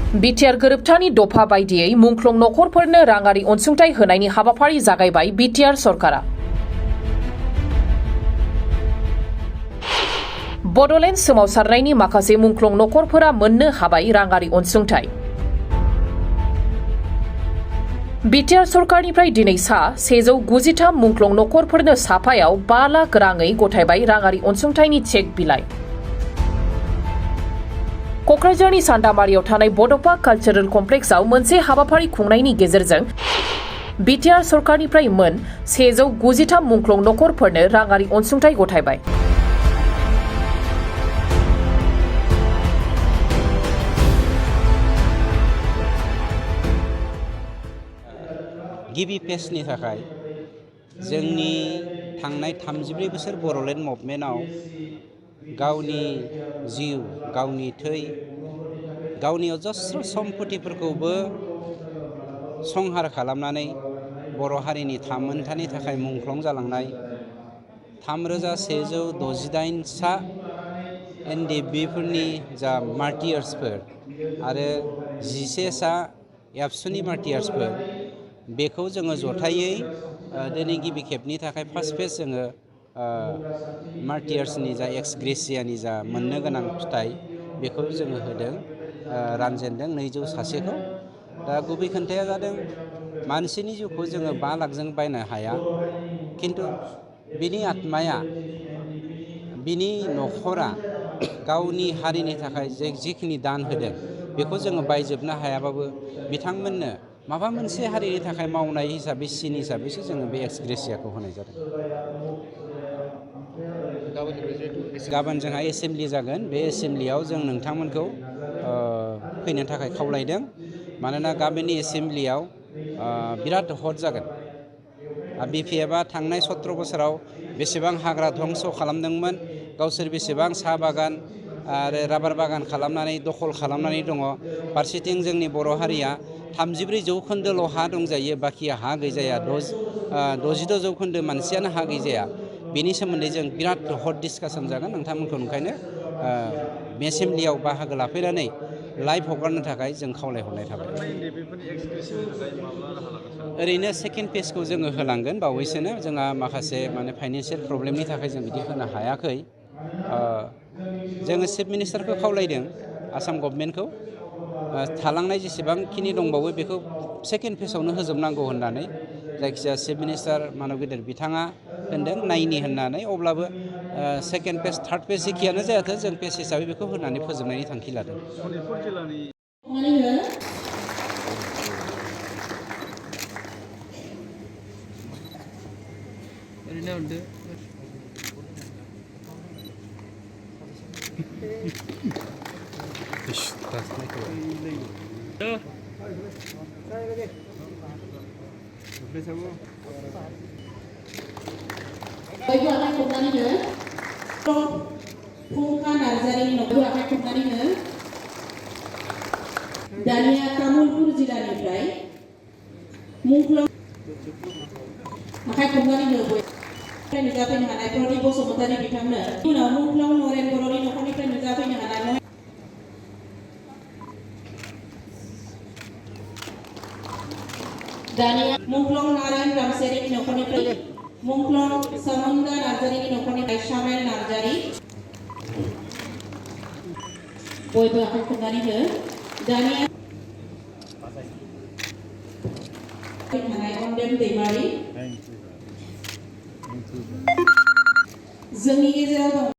BTR गोरोबथानि दफा बायदियै मुंख्लं नखरफोरनो राङारि अनसुंथाइ होनायनि हाबाफारि जागायबाय बिटिआर सरकारा। बड'लेण्ड सोमावसारनायनि माखासे मुंख्लं नखरफोरा मोननो हाबाय राङारि अनसुंथाइ। बिटिआर सरकारनिफ्राय दिनै 193 मुंख्लं नखरफोरनो साफायाव 5 लाख राङै गथायबाय राङारि अनसुंथाइनि चेक बिलाइ। क'क्राझारनि सान्दामारियाव थानाय बड'फा कालचारेल कमप्लेक्सआव मोनसे हाबाफारि खुंनायनि गेजेरजों बिटिआर सरकारनिफ्राय मोन 193 मुंख्लं नखरफोरनो राङारि अनसुंथाइ गथायबाय। गिबि पेजनि थाखाय जोंनि थांनाय 34 बोसोर बड'लेण्ड मुभमेन्टआव गावनि जिउ, गावनि थै, गावनि अजस्र सम्पतिफोरखौबो संहार खालामनानै बर' हारिनि थामोन्थानि थाखाय मुंख्लं जालांनाय 3168 सा एनडिएफबिफोरनि जा मार्टियार्सफोर आरो 11 सा एबसुनि मार्टियार्सफोर, बेखौ जोङो जथायै दिनै गिबि खेबनि थाखाय फार्स्ट पेज जोङो मार्टियार्सनि जा एक्स ग्रेसियानि जा मोननो गोनां फिथाइ बेखौ जोङो होदों, रानजेनदों 201 खौ। दा गुबै खोथाया जादों मानसिनि जिउखौ जोङो 5 लाखजों बायनो हाया, खिन्थु बिनि आत्माया, बिनि न'खरा गावनि हारिनि थाखाय जिखिनि दान होदों बेखौ जोङो बायजोबनो हायाबाबो बिथांमोननो माबा मोनसे हारिनि थाखाय मावनाय हिसाबै सिन हिसाबैसो जोङो बे एक्स ग्रेसियाखौ होनाय जादों। गाबोन जोंहा एसेमब्लि जागोन। बे एसेमब्लियाव जों नोंथांमोनखौ फैनो थाखाय खावलायदों, मानोना गाबोननि एसेमब्लियाव बिराद हट जागोन। बिपिएफआ थांनाय 17 बोसोराव बेसेबां हाग्रा ध्वंस खालामदोंमोन, गावसोर बेसेबां साहा बागान आरो राबार बागान खालामनानै दखल खालामनानै दङ। फारसेथिं जोंनि बर' हारिया 34 जौखोन्दोल' हा दंजायो, बाखि हा गैजाया। 62 जौखोन्दो मानसियानो हा गैजाया। बेनि सोमोन्दै जों बिराद हट डिसकासन जागोन। नोंथांमोनखौ ओंखायनो एसेमब्लियाव बाहागो लाफैनानै लाइभ हगारनो थाखाय जों खावलायहरनाय थाबाय। ओरैनो सेकेन्ड पेजखौ जोङो होलांगोन बावैसोनो। जोंहा माखासे फाइनेन्सियेल प्रब्लेमनि थाखाय जों बिदि होनो हायाखै। जोङो चिफ मिनिस्टारखौ खावलायदों, आसाम गभर्नमेन्टखौ थालांनाय जेसेबांखिनि दंबावो बेखौ सेकेन्ड पेजआवनो होजोबनांगौ होननानै। जायखिजाया चिफ मिनिस्टार मानब गेदेर बिथाङा होनदों नायनि होननानै। अब्लाबो सेकेन्ड पेज, थार्ड पेज जेखियानो जायाथों, जों पेज हिसाबै बेखौ होनानै फोजोबनायनि थांखि लादों। Bagi akan kembali ke Fungka Narzari Nobu akan kembali ke Dania Kamulpur Jilanifrai Mungklong akan kembali ke Boy Nujapin Hanai Prodi Boso Mutari Bitamna Tuna Mungklong Noren Borori Nokonifrai Nujapin Hanai Dania Mungklong Narayan Ramseri Nokonifrai Mungklong Samunda Narzari Nokonifrai Shamel Narzari Boy akan kembali ke Dania Hanai Ondem Demari जोंनि गेजेराव दं।